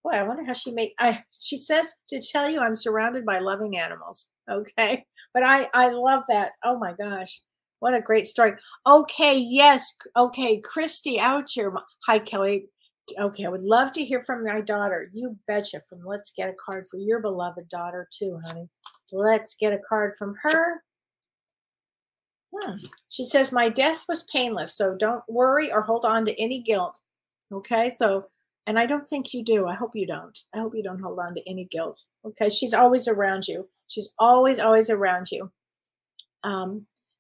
Boy, I wonder how she says to tell you I'm surrounded by loving animals. Okay. But I love that. Oh my gosh. What a great story. Okay. Yes. Okay. Christy Oucher. Hi, Kelly. Okay. I would love to hear from my daughter. You betcha. From Let's Get a Card for your beloved daughter too, honey. Let's get a card from her. She says, my death was painless, so don't worry or hold on to any guilt. Okay. And I don't think you do. I hope you don't. I hope you don't hold on to any guilt. Okay. She's always around you. She's always around you.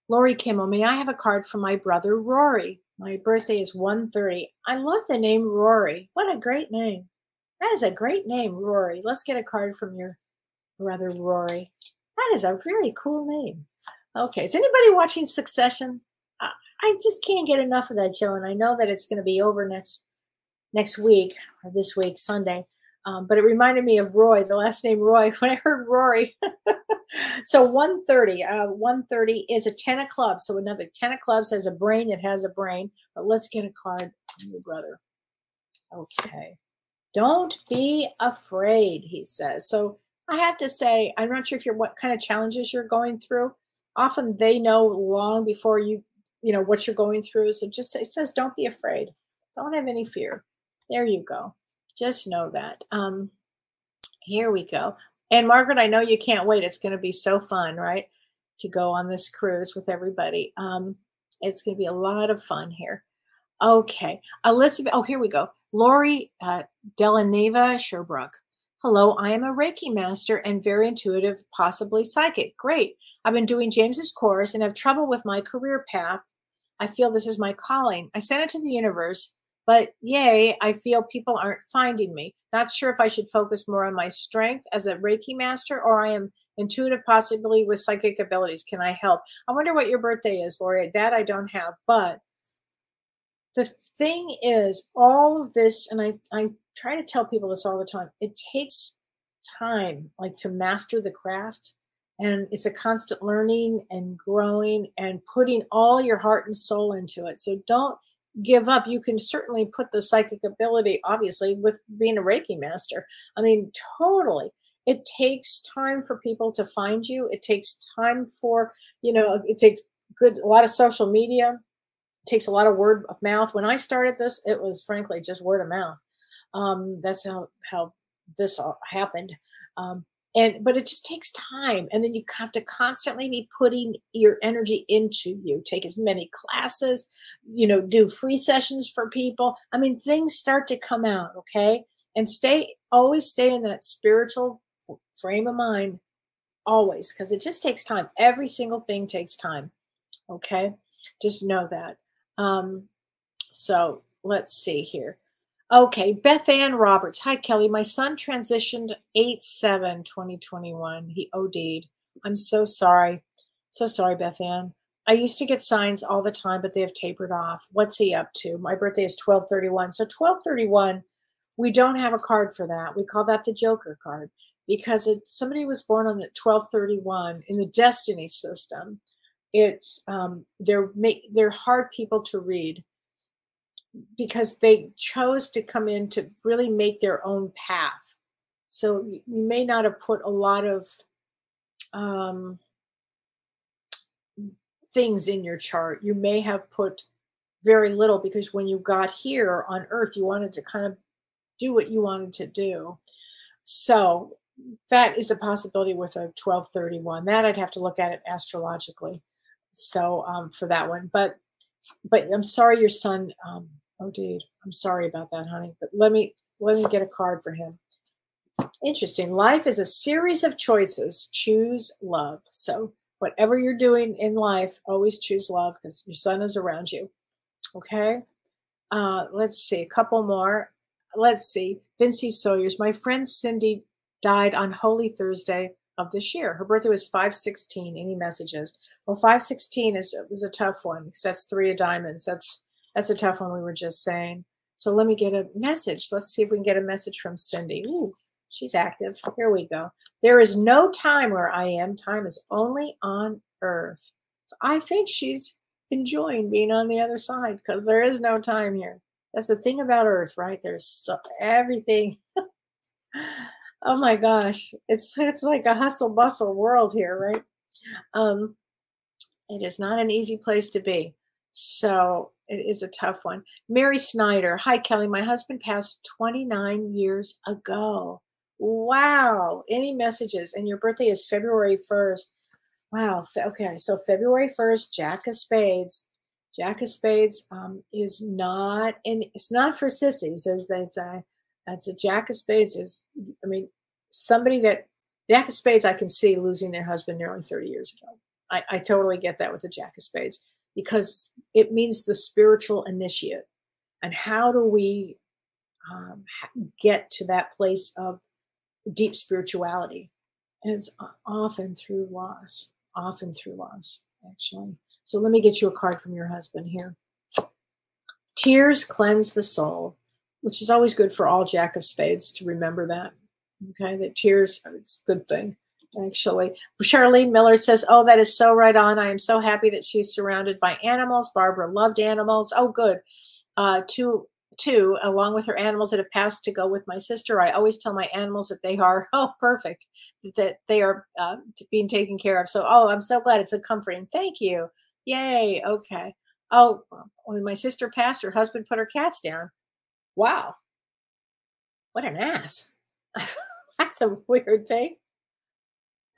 Lori Kimmel, may I have a card from my brother, Rory? My birthday is 1/30. I love the name Rory. What a great name. That is a great name, Rory. Let's get a card from your brother, Rory. That is a really cool name. Okay. Is anybody watching Succession? I just can't get enough of that show. And I know that it's going to be over next week, or this week, Sunday. But it reminded me of Roy, the last name Roy, when I heard Rory. So 1:30. 1:30 is a 10 of clubs. So another 10 of clubs has a brain that has a brain. But let's get a card from your brother. Okay. Don't be afraid, he says. So I have to say, I'm not sure what kind of challenges you're going through. Often they know long before you know what you're going through. So it says, don't be afraid. Don't have any fear. There you go. Just know that. Here we go. And Margaret, I know you can't wait. It's going to be so fun, right? To go on this cruise with everybody. It's going to be a lot of fun here. Okay. Elizabeth, oh, here we go. Lori Delaneva Sherbrooke. Hello, I am a Reiki master and very intuitive, possibly psychic. Great. I've been doing James's course and have trouble with my career path. I feel this is my calling. I sent it to the universe, but yay, I feel people aren't finding me. Not sure if I should focus more on my strength as a Reiki master or I am intuitive, possibly with psychic abilities. Can I help? I wonder what your birthday is, Lori. That I don't have, but the thing is, all of this, and I try to tell people this all the time, it takes time, like to master the craft. And it's a constant learning and growing and putting all your heart and soul into it. So don't give up. You can certainly put the psychic ability, obviously, with being a Reiki master. I mean, totally. It takes time for people to find you. It takes time for, it takes a lot of social media. It takes a lot of word of mouth. When I started this, it was frankly just word of mouth. That's how this all happened. But it just takes time. And then you have to constantly be putting your energy into you. Take as many classes, do free sessions for people. I mean, things start to come out, okay? And always stay in that spiritual frame of mind, always, because it just takes time. Every single thing takes time, okay? Just know that. So let's see here. Okay, Beth Ann Roberts. Hi, Kelly. My son transitioned 8/7/2021. He OD'd. I'm so sorry. So sorry, Beth Ann. I used to get signs all the time, but they have tapered off. What's he up to? My birthday is 12/31. So 12/31, we don't have a card for that. We call that the Joker card because somebody was born on the 12/31 in the destiny system. They're hard people to read because they chose to come in to really make their own path. So you may not have put a lot of things in your chart. You may have put very little because when you got here on Earth, you wanted to kind of do what you wanted to do. So that is a possibility with a 12/31. That I'd have to look at it astrologically. So for that one, but I'm sorry your son OD'd. I'm sorry about that, honey. But let me get a card for him. Interesting. Life is a series of choices. Choose love. So whatever you're doing in life, always choose love because your son is around you. Okay. Let's see. A couple more. Let's see. Vincy Sawyers. My friend Cindy died on Holy Thursday of this year. Her birthday was 5/16. Any messages? Well, 5/16 is a tough one because that's 3 of diamonds. That's a tough one we were just saying. So let me get a message. Let's see if we can get a message from Cindy. Ooh, she's active. Here we go. There is no time where I am. Time is only on Earth. So I think she's enjoying being on the other side because there is no time here. That's the thing about Earth, right? There's everything. Oh my gosh. It's like a hustle bustle world here, right? It is not an easy place to be. So it is a tough one. Mary Snyder. Hi, Kelly. My husband passed 29 years ago. Wow. Any messages? And your birthday is February 1st. Wow. Okay. So February 1st, Jack of Spades. Jack of Spades is not, and it's not for sissies, as they say. That's a Jack of Spades Jack of Spades, I can see losing their husband nearly 30 years ago. I totally get that with the Jack of Spades because it means the spiritual initiate. And how do we get to that place of deep spirituality? And it's often through loss, actually. So let me get you a card from your husband here. Tears cleanse the soul, which is always good for all Jack of Spades to remember that. Okay, that tears, it's a good thing, actually. Charlene Miller says, oh, that is so right on. I am so happy that she's surrounded by animals. Barbara loved animals. Oh, good. Two, along with her animals that have passed to go with my sister. I always tell my animals that they are, perfect, that they are being taken care of. So, I'm so glad. It's a comforting. Thank you. Yay. Okay. Oh, when my sister passed, her husband put her cats down. Wow. What an ass. That's a weird thing.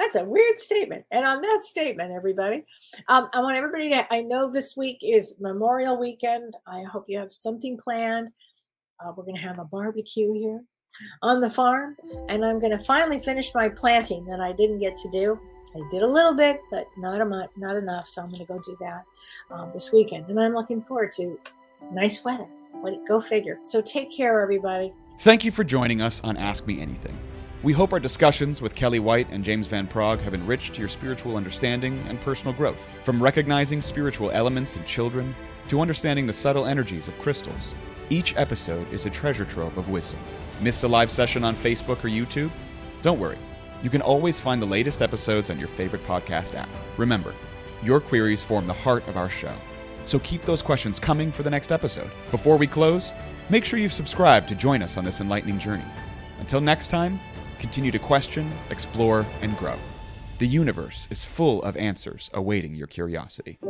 That's a weird statement. And on that statement, everybody, I want everybody to, I know this week is Memorial Weekend. I hope you have something planned. We're going to have a barbecue here on the farm, and I'm going to finally finish my planting that I didn't get to do. I did a little bit, but not enough. So I'm going to go do that this weekend. And I'm looking forward to nice weather. Go figure. So take care, everybody. Thank you for joining us on Ask Me Anything. We hope our discussions with Kellee White and James Van Praagh have enriched your spiritual understanding and personal growth. From recognizing spiritual elements in children to understanding the subtle energies of crystals, each episode is a treasure trove of wisdom. Missed a live session on Facebook or YouTube? Don't worry. You can always find the latest episodes on your favorite podcast app. Remember, your queries form the heart of our show. So keep those questions coming for the next episode. Before we close, make sure you've subscribed to join us on this enlightening journey. Until next time, continue to question, explore, and grow. The universe is full of answers awaiting your curiosity.